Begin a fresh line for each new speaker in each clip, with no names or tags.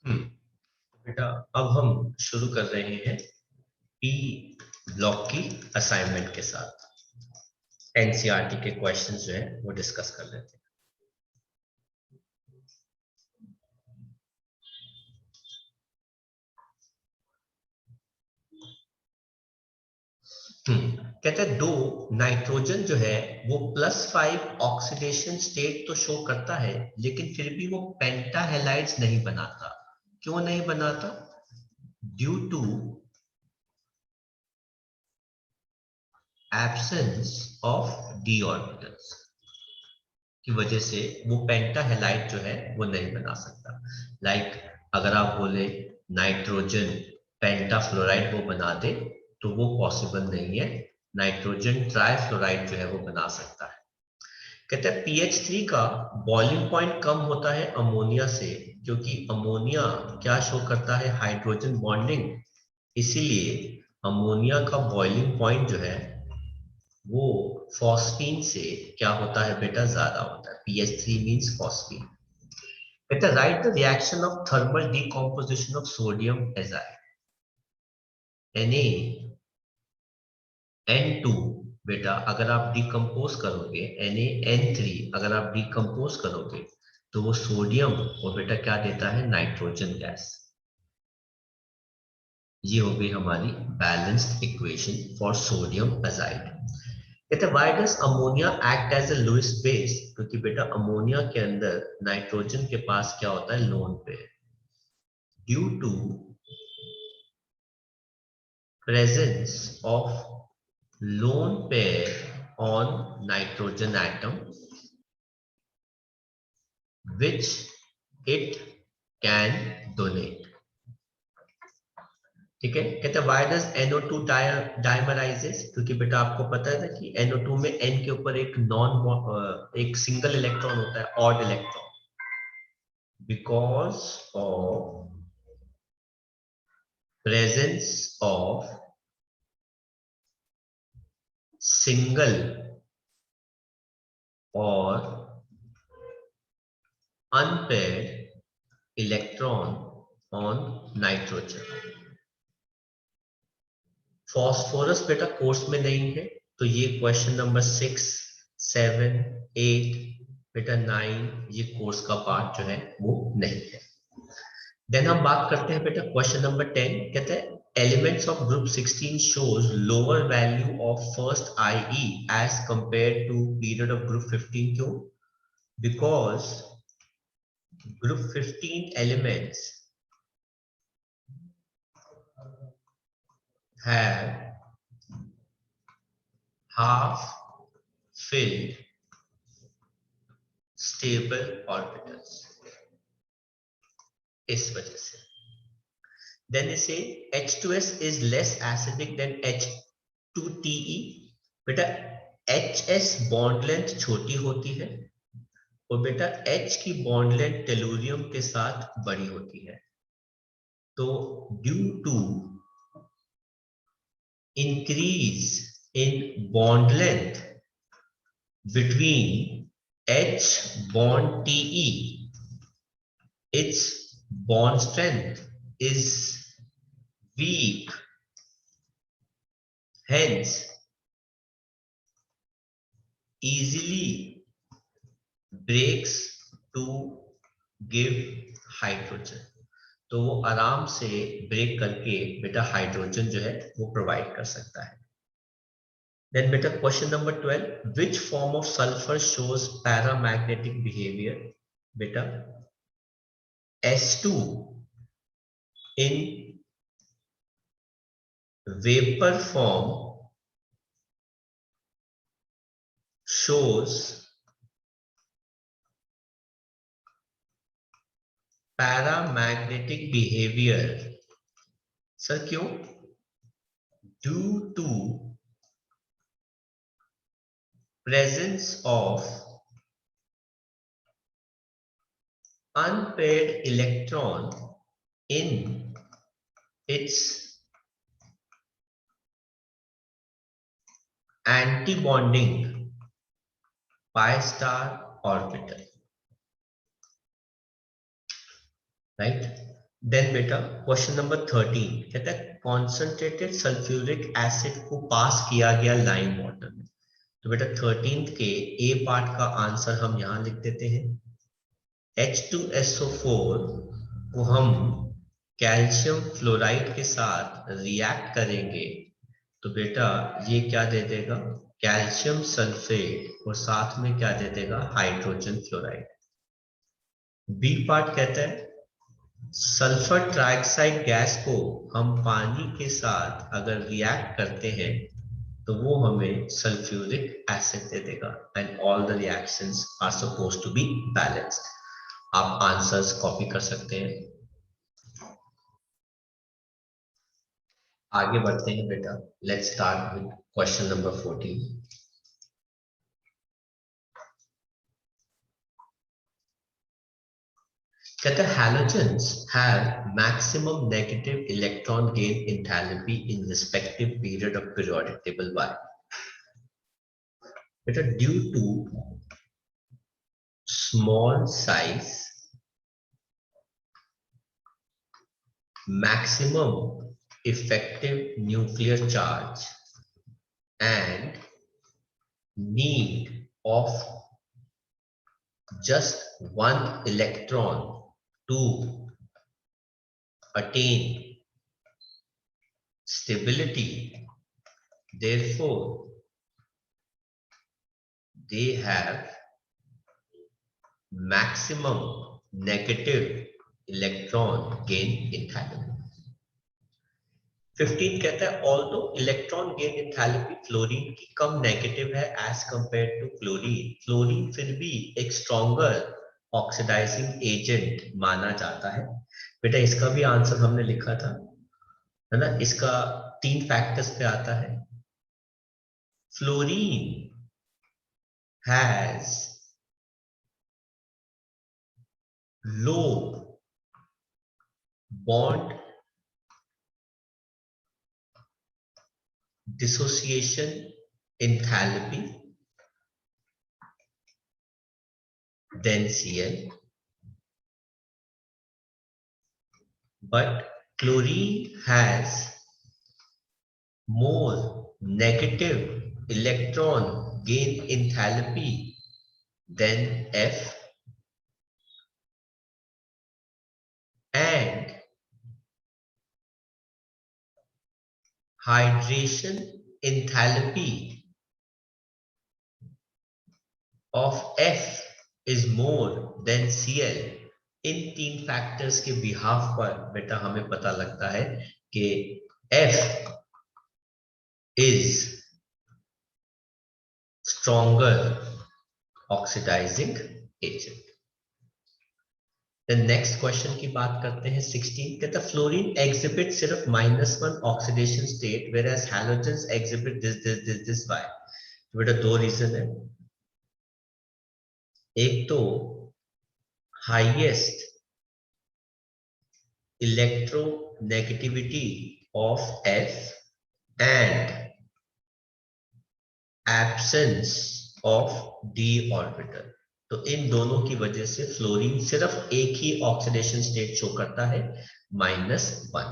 बेटा अब हम शुरू कर रहे हैं पी ब्लॉक की असाइनमेंट के साथ। एनसीईआरटी के क्वेश्चंस जो है वो डिस्कस कर लेते हैं। कहते हैं दो नाइट्रोजन जो है वो +5 ऑक्सीडेशन स्टेट तो शो करता है, लेकिन फिर भी वो पेंटाहेलाइड्स नहीं बनाता। क्यों नहीं बनाता? Due to absence of d orbitals की वजह से वो पेंटाहेलाइड जो है वो नहीं बना सकता। अगर आप बोले नाइट्रोजन पेंटाफ्लोराइड वो बना दे तो वो पॉसिबल नहीं है। नाइट्रोजन ट्राइफ्लोराइड जो है वो बना सकता है। कहते हैं pH 3 का बॉइलिंग पॉइंट कम होता है अमोनिया से, क्योंकि अमोनिया क्या शो करता है? Hydrogen bonding. इसीलिए अमोनिया का बॉइलिंग पॉइंट जो है वो फॉस्फीन से क्या होता है बेटा? ज्यादा होता है। pH 3 means phosphine. कहते हैं right the reaction of thermal decomposition of sodium azide Na बेटा अगर आप डिकम्पोज करोगे NaN3, अगर आप डिकम्पोज करोगे तो वो सोडियम और बेटा क्या देता है? Nitrogen gas. ये हो गई हमारी balanced equation for sodium azide. कहते हैं why does ammonia act as a Lewis base? क्योंकि बेटा अमोनिया के अंदर नाइट्रोजन के पास क्या होता है? Lone pair. Due to presence of lone pair on nitrogen atom which it can donate। ठीक है। कहते हैं व्हाई डज NO2 डायमराइजेस? क्योंकि बेटा आपको पता है ना कि NO2 में N के ऊपर एक सिंगल इलेक्ट्रॉन होता है, odd electron. Because of presence of single और unpaired electron on nitrogen। Phosphorus बेटा कोर्स में नहीं है, तो ये क्वेश्चन नंबर 6, 7, 8 बेटा 9 ये कोर्स का पार्ट जो है वो नहीं है। देन हम बात करते हैं बेटा क्वेश्चन नंबर 10। कहते हैं elements of group 16 shows lower value of first IE as compare to period of group 15। क्यों? Because group 15 elements have half filled stable orbitals। इस वजह से देन इसे H2S is less acidic than H2TE। बेटा HS bond length छोटी होती है और बेटा H की बॉन्ड लेंथ टेलुरियम के साथ बड़ी होती है। तो due to increase in bond length between H bond TE, its bond strength is weak, hence easily breaks to give hydrogen। तो वो आराम से ब्रेक करके बेटा हाइड्रोजन जो है वो प्रोवाइड कर सकता है। Then बेटा question number 12, which form of sulfur shows paramagnetic behavior? बेटा S2 in vapor form shows paramagnetic behavior। Sir क्यों? Due to presence of unpaired electron in its antibonding pi star orbital, right? Then बेटा question number 13 कहता है concentrated sulphuric acid को पास किया गया lime water में। तो बेटा 13 के ए पार्ट का आंसर हम यहां लिख देते हैं। H2SO4 को हम कैल्शियम फ्लोराइड के साथ रिएक्ट करेंगे तो बेटा ये क्या दे देगा, कैल्शियम सल्फेट, और साथ में क्या दे देगा, हाइड्रोजन फ्लोराइड। बी पार्ट कहता है सल्फर ट्राइऑक्साइड गैस को हम पानी के साथ अगर रिएक्ट करते हैं तो वो हमें सल्फ्यूरिक एसिड दे देगा and all the reactions are supposed to be balanced. आप आंसर्स कॉपी कर सकते हैं। आगे बढ़ते हैं बेटा, let's start with question number 14। कहते हैं halogens have maximum negative electron gain enthalpy in respective period of periodic table y. बेटा due to small size, maximum effective nuclear charge and need of just one electron to attain stability, therefore they have maximum negative electron gain enthalpy. 15 कहता है although electron gain enthalpy fluorine की कम negative है as compare to chlorine, fluorine फिर भी एक stronger oxidising agent माना जाता है। बेटा इसका भी आंसर हमने लिखा था, है ना। इसका 3 फैक्टर्स पे आता है। Fluorine has low bond dissociation enthalpy than Cl, but chlorine has more negative electron gain enthalpy than F, and hydration enthalpy of F is more than Cl। In 3 factors के बिहाफ पर बेटा हमें पता लगता है कि F is stronger oxidizing agent। Next question की बात करते हैं 16। कहता फ्लोरीन एग्जिबिट सिर्फ -1 oxidation state whereas halogens exhibit this by. बेटा 2 रीजन है। एक तो highest electronegativity of F and absence of d orbital. तो इन दोनों की वजह से फ्लोरीन सिर्फ एक ही ऑक्सीडेशन स्टेट शो करता है, -1।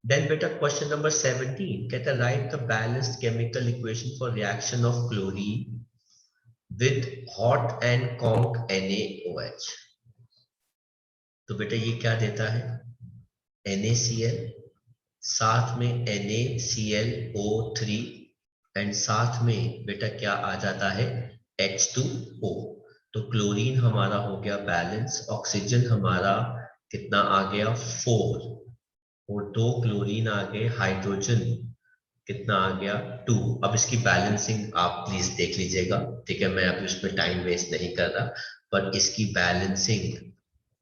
देन बेटा क्वेश्चन नंबर 17 कहता है write the balanced chemical equation for reaction of chlorine with hot and conc NaOH। तो बेटा ये क्या देता है, NaCl, साथ में NaClO3 एंड साथ में बेटा क्या आ जाता है, H2O। तो क्लोरीन हमारा हो गया बैलेंस, ऑक्सीजन हमारा कितना आ गया 4, और 2 क्लोरीन आ गए, हाइड्रोजन कितना आ गया 2। अब इसकी बैलेंसिंग आप प्लीज देख लीजिएगा, ठीक है। मैं अभी उसमें टाइम वेस्ट नहीं कर रहा, पर इसकी बैलेंसिंग,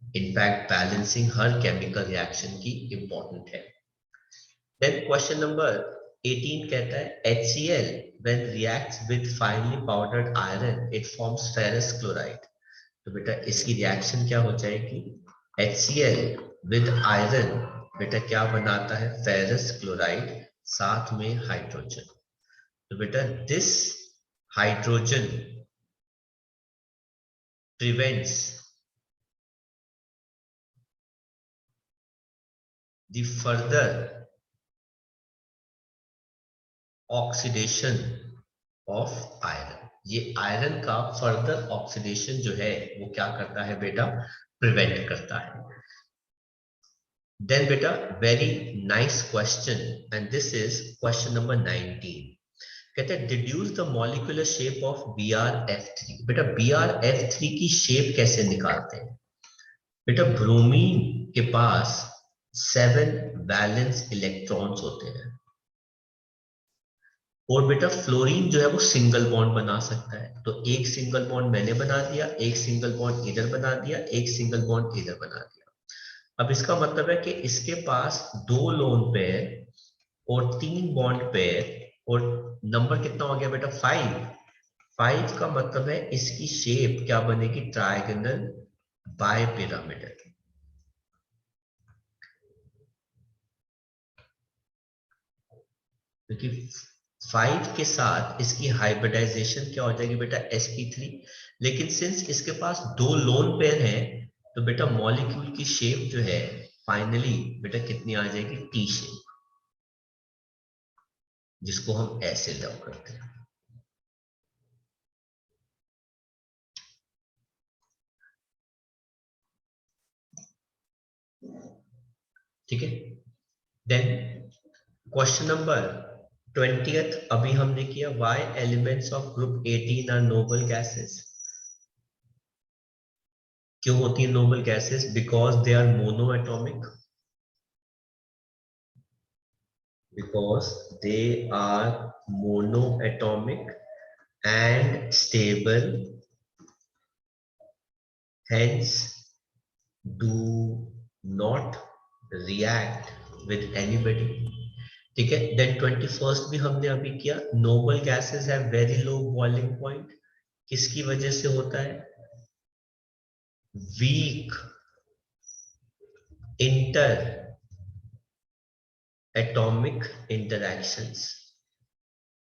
इनफैक्ट बैलेंसिंग हर केमिकल रिएक्शन की इंपॉर्टेंट है। देन क्वेश्चन नंबर 18 कहता है HCl when reacts with finely powdered iron it forms ferrous chloride। तो बेटा इसकी रिएक्शन क्या हो जाएगी, HCl with iron बेटा क्या बनाता है, फेरस क्लोराइड, साथ में हाइड्रोजन। तो बेटा this hydrogen prevents the further oxidation of iron, ये आयरन का फर्दर ऑक्सीडेशन जो है वो क्या करता है बेटा, प्रिवेंट करता है। देन बेटा very nice question, and this is question number 19। कहते हैं deduce the molecular shape of BrF3। बेटा BrF3 की शेप कैसे निकालते हैं? बेटा ब्रोमीन के पास 7 वैलेंस इलेक्ट्रॉन्स होते हैं, और बेटा फ्लोरीन जो है वो सिंगल बॉन्ड बना सकता है। तो एक सिंगल बॉन्ड मैंने बना दिया, एक सिंगल बॉन्ड इधर बना दिया, एक सिंगल बॉन्ड इधर बना दिया। अब इसका मतलब है कि इसके पास 2 लोन पेयर और 3 बॉन्ड पेयर, और नंबर कितना हो गया बेटा 5 का मतलब है इसकी शेप क्या बनेगी, ट्रायगोनल बाइपिरामिडल। क्योंकि 5 के साथ इसकी हाइब्रिडाइजेशन क्या हो जाएगी बेटा sp3, लेकिन सिंस इसके पास 2 लोन पेयर हैं तो बेटा मॉलिक्यूल की शेप जो है फाइनली बेटा कितनी आ जाएगी, टी शेप, जिसको हम ऐसे ड्रॉ करते हैं। ठीक है। देन क्वेश्चन नंबर 20th अभी हमने किया, why elements of group 18 are noble gases. क्यों होती है noble gases? Because they are monoatomic, because they are monoatomic and stable, hence do not react with anybody। ठीक है। देन 21st भी हमने अभी किया, noble gases have very low boiling point. किसकी वजह से होता है? वीक इंटर एटॉमिक इंटरैक्शंस,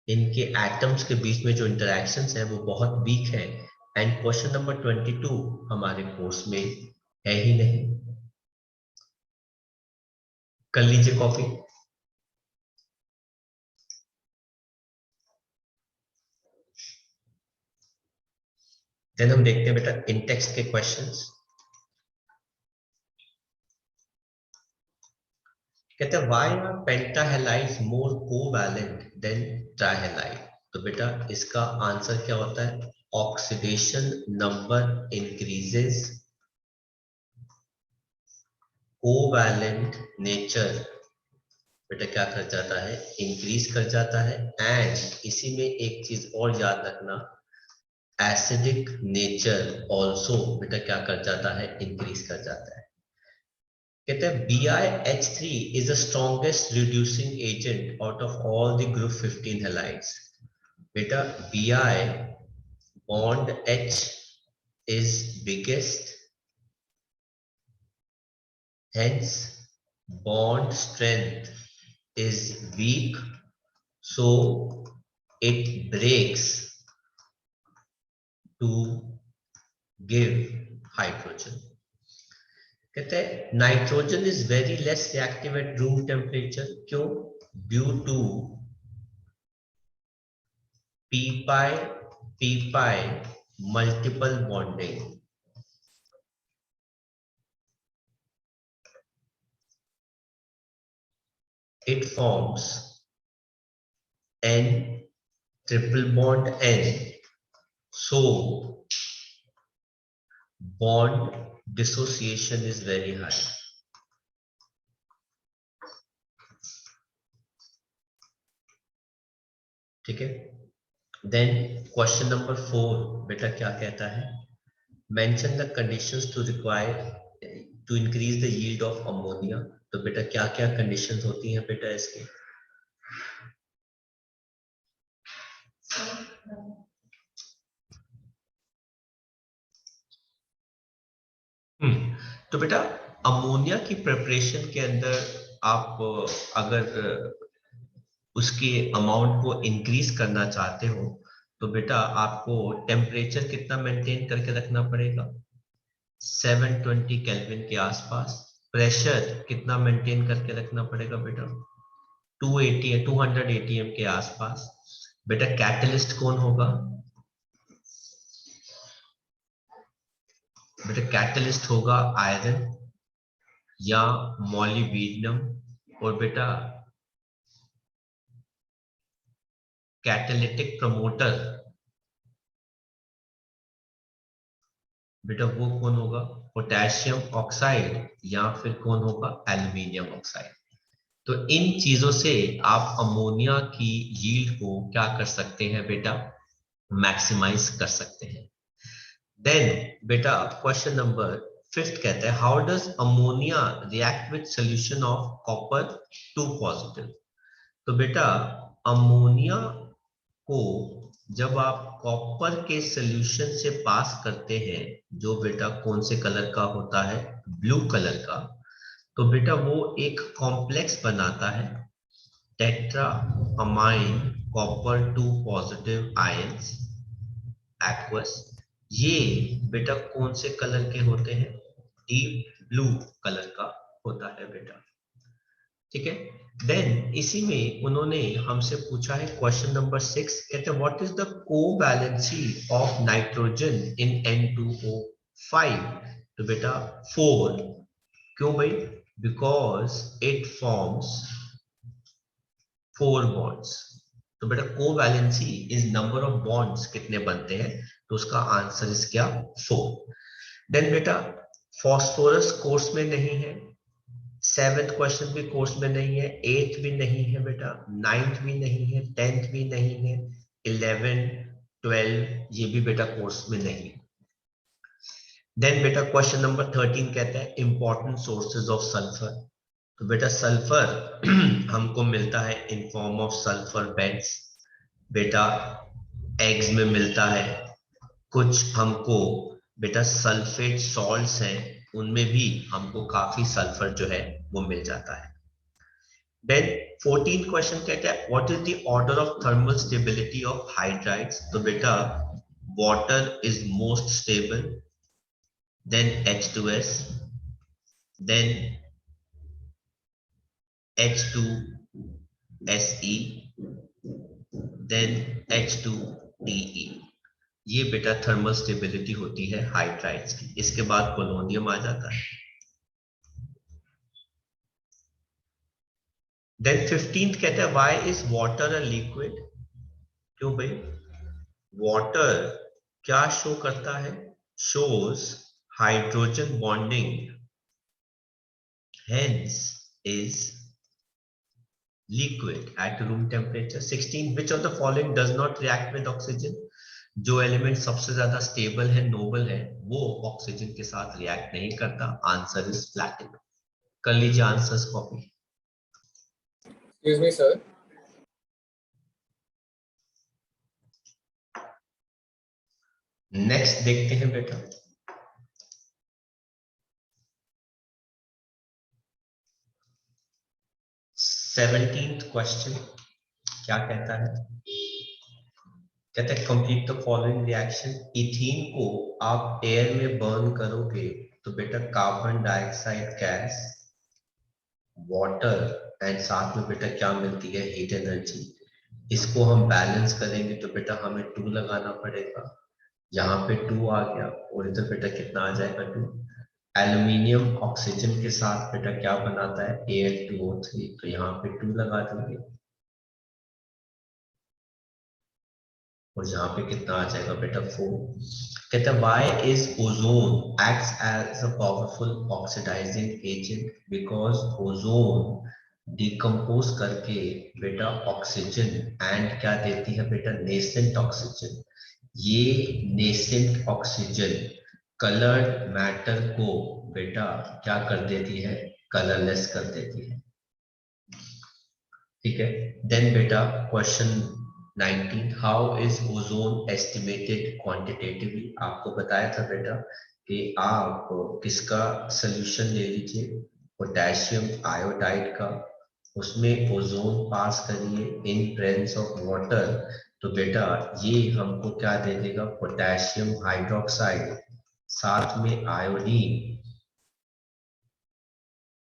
इनके एटम्स के बीच में जो इंटरैक्शंस है वो बहुत वीक है। एंड क्वेश्चन नंबर 22 हमारे कोर्स में है ही नहीं। कर लीजिए कॉपी। देन हम देखते हैं बेटा इन टेक्स्ट के क्वेश्चंस। कहते हैं why are pentahalides more covalent than trihalide. तो बेटा इसका आंसर क्या होता है, oxidation number increases, covalent nature बेटा क्या कर जाता है, इंक्रीज कर जाता है। एंड इसी में एक चीज और याद रखना, एसिडिक नेचर ऑल्सो बेटा क्या कर जाता है, इंक्रीज कर जाता है। कहते हैं BiH3 is the strongest reducing agent out of all the group 15 halides। बेटा Bi bond H is biggest, hence bond strength is weak, so it breaks to give hydrogen। कहते हैं nitrogen is very less reactive at room temperature. क्यों? Due to p pi multiple bonding. It forms N triple bond N, so bond dissociation is very high। ठीक है। Then question number 4 बेटा क्या कहता है, mention the conditions to require to increase the yield of ammonia. तो बेटा क्या क्या कंडीशंस होती हैं बेटा इसके? तो बेटा अमोनिया की प्रिपरेशन के अंदर आप अगर उसके अमाउंट को इंक्रीज करना चाहते हो तो बेटा आपको टेम्परेचर कितना मेंटेन करके रखना पड़ेगा, 720 केल्विन के आसपास। प्रेशर कितना मेंटेन करके रखना पड़ेगा बेटा? 280 200 एटीएम के आसपास। बेटा कैटलिस्ट कौन होगा? बेटा कैटलिस्ट होगा आयरन या मॉलिब्डेनम। और बेटा कैटालिटिक प्रमोटर बेटा वो कौन होगा? पोटेशियम ऑक्साइड या फिर कौन होगा? Aluminium oxide. तो इन चीजों से आप अमोनिया की यील्ड को क्या कर सकते हैं बेटा? मैक्सिमाइज कर सकते हैं। देन बेटा क्वेश्चन नंबर 5 कहता है how does ammonia react with solution of copper 2 positive. तो बेटा अमोनिया को जब आप कॉपर के सॉल्यूशन से पास करते हैं, जो बेटा कौन से कलर का होता है? ब्लू कलर का। तो बेटा वो एक कॉम्प्लेक्स बनाता है, tetra amine copper 2 positive ions aqueous. ये बेटा कौन से कलर के होते हैं? डीप ब्लू कलर का होता है बेटा। ठीक है। देन इसी में उन्होंने हमसे पूछा है क्वेश्चन नंबर 6, कहते हैं what is the covalency of nitrogen in N2O5। तो बेटा 4। क्यों भाई? Because it forms 4 bonds. तो बेटा covalency is number of bonds कितने बनते हैं, तो उसका आंसर इज क्या? 4। देन बेटा फॉस्फोरस कोर्स में नहीं है, 7th क्वेश्चन भी कोर्स में नहीं है, 8th भी नहीं है बेटा, 9th भी नहीं है, 10th भी नहीं है, 11 12 ये भी बेटा कोर्स में नहीं है। देन बेटा क्वेश्चन नंबर 13 कहता है इंपॉर्टेंट सोर्सेज ऑफ सल्फर। तो बेटा सल्फर हमको मिलता है in form of sulphur beds, बेटा एग्स में मिलता है। कुछ हमको बेटा सल्फेट सॉल्ट्स हैं, उनमें भी हमको काफी सल्फर जो है वो मिल जाता है। देन 14 क्वेश्चन कहता है what is the order of thermal stability of hydrides. तो बेटा water is most stable, then H2S, then H2SE, then H2TE। ये बेटा थर्मल स्टेबिलिटी होती है हाइड्राइड्स की। इसके बाद पोलोनियम आ जाता है। देन 15th कहता है why is water a liquid. क्यों भाई? वाटर क्या शो करता है? Shows hydrogen bonding, hence is liquid at room temperature। 16 which of the following does not react with oxygen। जो एलिमेंट सबसे ज्यादा स्टेबल है, नोबल है, वो ऑक्सीजन के साथ रिएक्ट नहीं करता। Answer is platinum. कर लीजिए answers copy.
Excuse me, sir.
Next देखते हैं बेटा। सेवनटीन्थ क्वेश्चन क्या कहता है? कहते हैं complete the following reaction. Ethene को आप एयर में बर्न करोगे तो बेटा carbon dioxide gas, water and साथ में बेटा क्या मिलती है? Heat energy. इसको हम बैलेंस करेंगे तो बेटा हमें 2 लगाना पड़ेगा। यहाँ पे 2 आ गया और इधर बेटा कितना आ जाएगा? 2। एल्यूमिनियम ऑक्सीजन के साथ बेटा क्या बनाता है? Al2O3। तो यहाँ पे 2 लगा देंगे और यहाँ पे कितना आ जाएगा बेटा? 4। कहता है why is ozone acts as a powerful oxidising agent. Because ozone decompose करके बेटा ऑक्सीजन एंड क्या देती है बेटा? Nascent oxygen. ये नेसेंट ऑक्सीजन कलर्ड मैटर को बेटा क्या कर देती है? कलरलेस कर देती है। ठीक है। देन बेटा question 19 how is ozone estimated quantitatively. आपको बताया था बेटा कि आप किसका सोल्यूशन ले लीजिए, पोटेशियम आयोडाइड का, उसमें ओजोन पास करिए इन प्रेजेंस ऑफ वाटर। तो बेटा ये हमको क्या दे देगा? पोटेशियम हाइड्रोक्साइड साथ में आयोडीन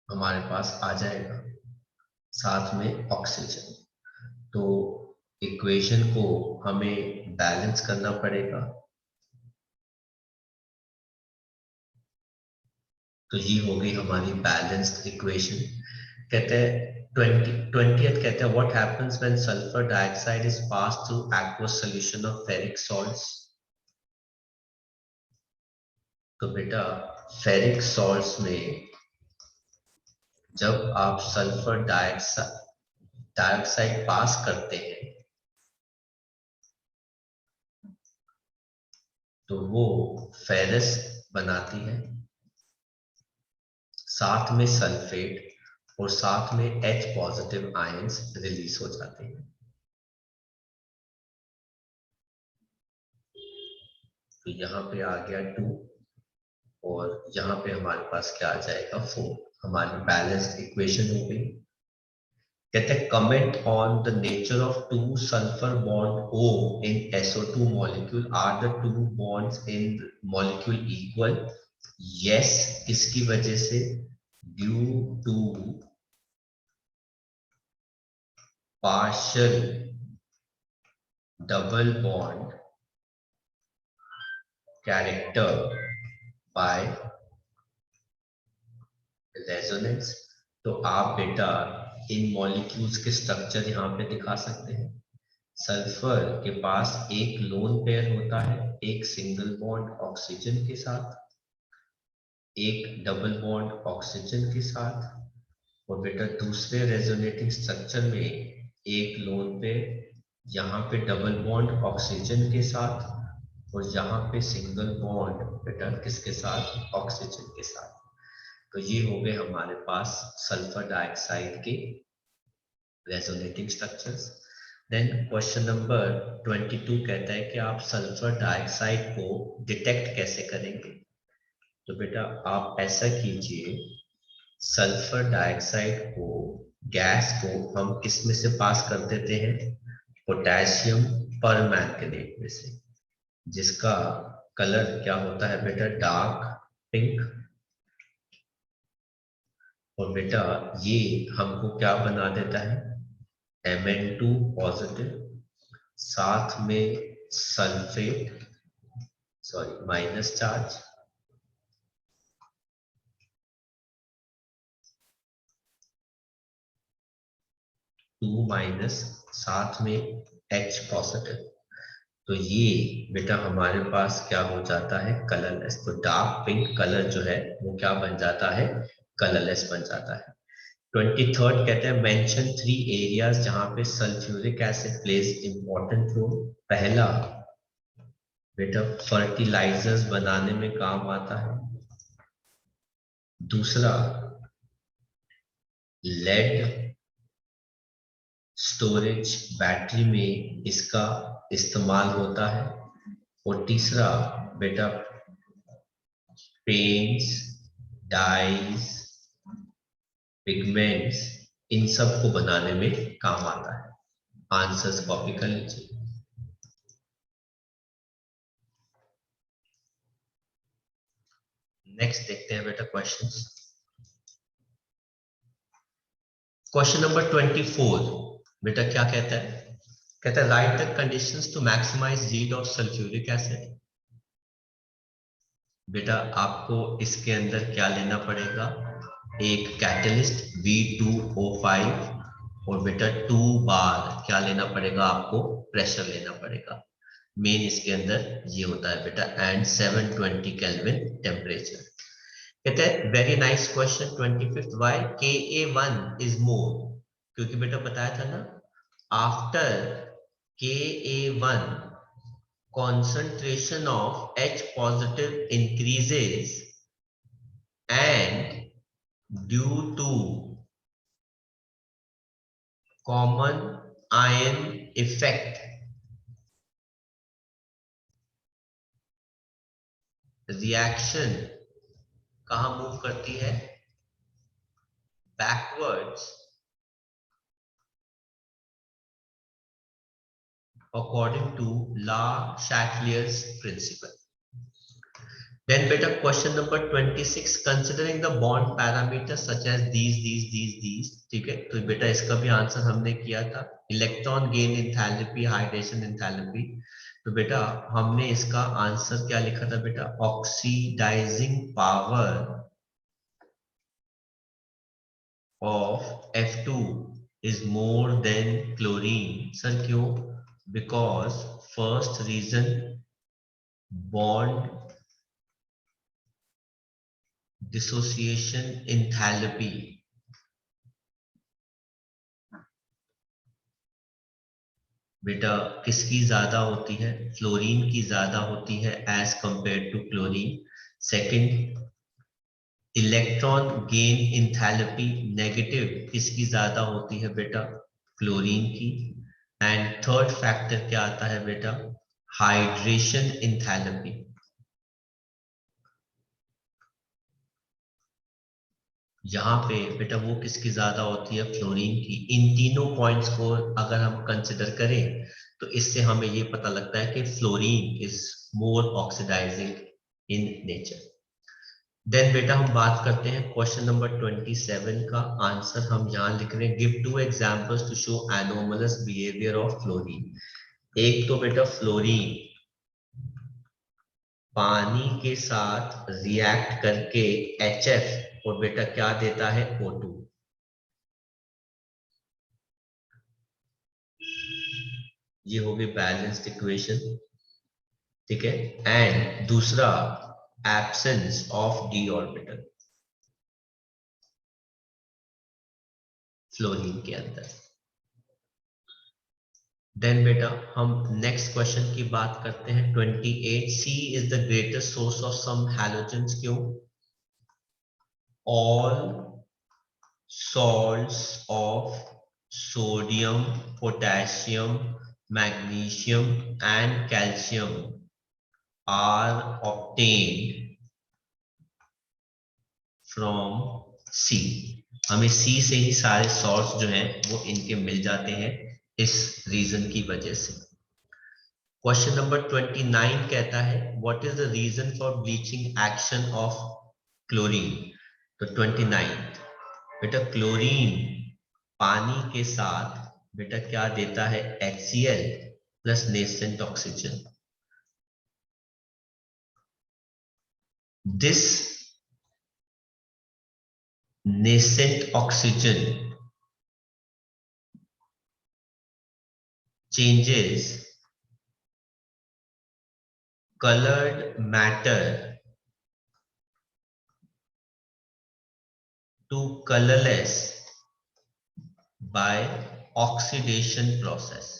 हमारे पास आ जाएगा, साथ में ऑक्सीजन। तो इक्वेशन को हमें बैलेंस करना पड़ेगा। तो ये हो गई हमारी बैलेंस्ड इक्वेशन। कहते हैं 20th कहते हैं what happens when sulphur dioxide is pass through aqueous solution of ferric salts. तो बेटा फेरिक सॉल्ट्स में जब आप सल्फर डाइऑक्साइड पास करते हैं तो वो फेरस बनाती है, साथ में सल्फेट और साथ में H पॉजिटिव आयंस रिलीज हो जाते हैं। तो यहाँ पे आ गया 2 और यहाँ पे हमारे पास क्या आ जाएगा 4। हमारी बैलेंस्ड इक्वेशन हो गई। कहते हैं comment on the nature of two sulphur bond O in SO2 molecule. Are the two bonds in molecule equal? Yes, किसकी वजह से? Due to partial double bond character by resonance। तो आप बेटा इन मॉलिक्यूल्स के स्ट्रक्चर यहाँ पे दिखा सकते हैं। सल्फर के पास एक लोन पेयर होता है, एक सिंगल बॉन्ड ऑक्सीजन के साथ, एक डबल बॉन्ड ऑक्सीजन के साथ, और बेटा दूसरे रेजोनेटिंग स्ट्रक्चर में एक लोन पेयर, यहाँ पे डबल बॉन्ड ऑक्सीजन के साथ, और यहाँ पे सिंगल बॉन्ड बेटा किसके साथ? ऑक्सीजन के साथ। तो ये हो गए हमारे पास सल्फर डाइऑक्साइड के resonating structures. Then question number 22 कहता है कि आप सल्फर डाइऑक्साइड को डिटेक्ट कैसे करेंगे। तो बेटा आप ऐसा कीजिए, सल्फर डाइऑक्साइड को, गैस को हम किस में से पास कर देते हैं? पोटेशियम परमैंगनेट में से, जिसका कलर क्या होता है बेटा? Dark pink. और बेटा ये हमको क्या बना देता है? Mn2 पॉजिटिव, साथ में sulphate, sorry minus charge, two minus, साथ में H पॉजिटिव। तो ये बेटा हमारे पास क्या हो जाता है? कलरलेस। तो डार्क पिंक कलर जो है वो क्या बन जाता है? कलरलेस बन जाता है। 23rd कहते हैं मेंशन 3 एरियाज जहां पे sulphuric acid plays important role. पहला बेटा फर्टिलाइजर्स बनाने में काम आता है। दूसरा लेड स्टोरेज बैटरी में इसका इस्तेमाल होता है। और तीसरा बेटा पेंट्स, डाइज, पिगमेंट्स, इन सब को बनाने में काम आता है। आंसर्स कॉपी कर लीजिए। नेक्स्ट देखते हैं बेटा क्वेश्चंस। क्वेश्चन नंबर 24 बेटा क्या कहता है? कहता है write the conditions to maximise yield of sulphuric acid. बेटा आपको इसके अंदर क्या लेना पड़ेगा? एक कैटलिस्ट V2O5 और बेटा 2 बार क्या लेना पड़ेगा आपको? प्रेशर लेना पड़ेगा। मेन इसके अंदर ये होता है बेटा, एंड 720 केल्विन टेम्परेचर। कहते हैं very nice question 25th, why Ka1 is more? क्योंकि बेटा बताया था ना, after Ka1 concentration of H positive increases and due to common ion effect reaction कहां मूव करती है? backwards according to La Chatelier's principle। Then beta question number 26, considering the bond parameters such as these, ठीक है, तो बेटा इसका भी answer हमने किया था, electron gain enthalpy, hydration enthalpy. तो बेटा हमने इसका आंसर क्या लिखा था बेटा, oxidising power of F2 is more than chlorine. Sir क्यों? Because first reason, bond dissociation enthalpy, बेटा किसकी ज्यादा होती है, फ्लोरीन की ज्यादा होती है as compare to chlorine. Second, electron gain enthalpy negative किसकी ज्यादा होती है बेटा, क्लोरीन की। एंड थर्ड फैक्टर क्या आता है बेटा, हाइड्रेशन इंथैल्पी। यहाँ पे बेटा वो किसकी ज्यादा होती है, फ्लोरीन की। इन तीनों पॉइंट्स को अगर हम कंसिडर करें तो इससे हमें ये पता लगता है कि fluorine is more oxidising in nature. Then बेटा हम बात करते हैं क्वेश्चन नंबर 27 का आंसर हम यहाँ लिख रहे हैं, give 2 examples to show anomalous behaviour of fluorine. एक तो बेटा फ्लोरीन पानी के साथ रिएक्ट करके HF और बेटा क्या देता है, O2। ये हो गई बैलेंस्ड इक्वेशन, ठीक है। एंड दूसरा, absence of d orbital fluorine के अंदर। देन बेटा हम नेक्स्ट क्वेश्चन की बात करते हैं 28, C is the greatest source of some halogens. क्यों? All salts of sodium, potassium, magnesium and calcium are obtained from C। हमें C से ही सारे सॉल्ट्स जो हैं वो इनके मिल जाते हैं इस रीजन की वजह से। क्वेश्चन नंबर 29 कहता है what is the reason for bleaching action of chlorine. तो 29 बेटा क्लोरीन पानी के साथ बेटा क्या देता है, HCl plus nascent oxygen. This nascent oxygen changes colored matter to colorless by oxidation process।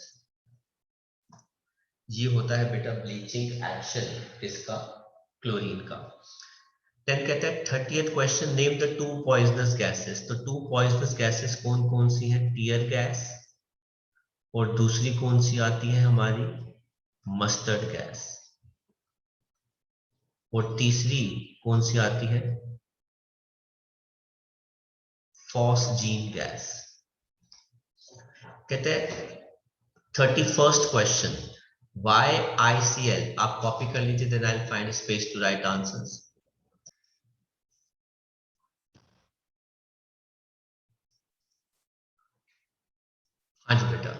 ये होता है बेटा ब्लीचिंग एक्शन किसका, क्लोरीन का। देन कहते हैं 30th question, name the 2 poisonous gases. तो 2 पॉइजनस गैसेस कौन कौन सी हैं, टीयर गैस और दूसरी कौन सी आती है हमारी, मस्टर्ड गैस, और तीसरी कौन सी आती है, फॉस्जीन गैस। कहते हैं 31st क्वेश्चन, वाई ICL। आप कॉपी कर लीजिए, then I will find space to write answers. हाँ जी बेटा,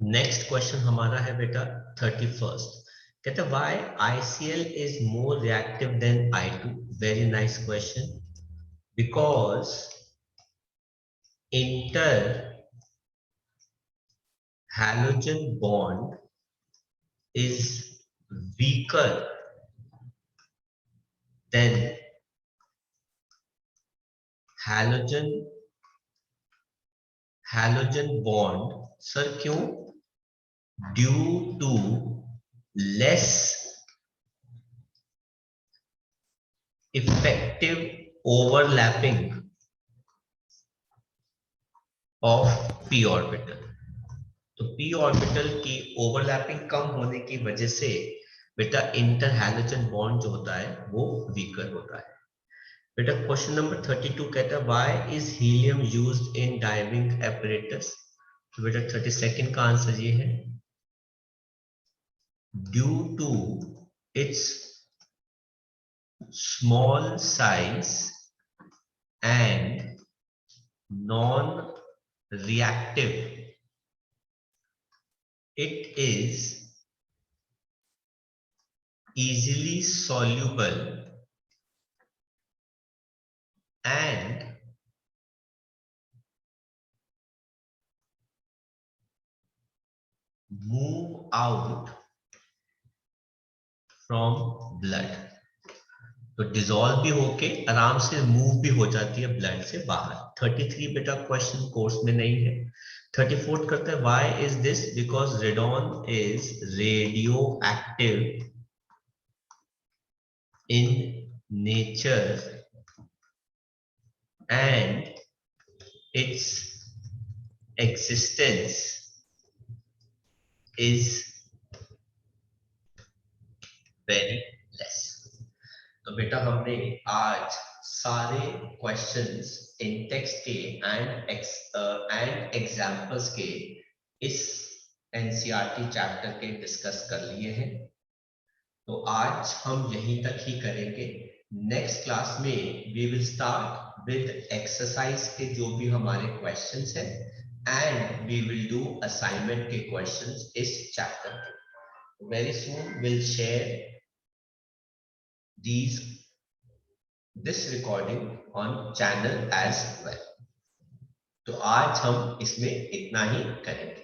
नेक्स्ट क्वेश्चन हमारा है बेटा 31st। कहते हैं why ICL is more reactive than I2। Very nice question. Because inter halogen bond is weaker than halogen bond। Sir क्यों? Due to less effective overlapping of p orbital. तो p orbital की overlapping कम होने की वजह से बेटा inter halogen bond जो होता है वो वीकर होता है। बेटा क्वेश्चन नंबर 32 कहता है why is helium used in diving apparatus. तो बेटा 32nd का आंसर ये है, due to its small size and non-reactive. It is easily soluble and move out from blood. तो डिसॉल्व भी होके आराम से मूव भी हो जाती है ब्लड से बाहर। 33 बेटा क्वेश्चन कोर्स में नहीं है। 34 करते हैं, why is this? Because radon is radio active in nature and its existence is very less. तो बेटा हमने आज सारे क्वेश्चंस इन टेक्स्ट के एंड एग्जाम्पल्स के इस एनसीईआरटी चैप्टर के डिस्कस कर लिए हैं। तो आज हम यहीं तक ही करेंगे। नेक्स्ट क्लास में we will start with exercise के जो भी हमारे क्वेश्चंस हैं and we will do assignment के क्वेश्चंस इस चैप्टर के। Very soon will share this recording on channel as well। तो आज हम इसमें इतना ही करेंगे।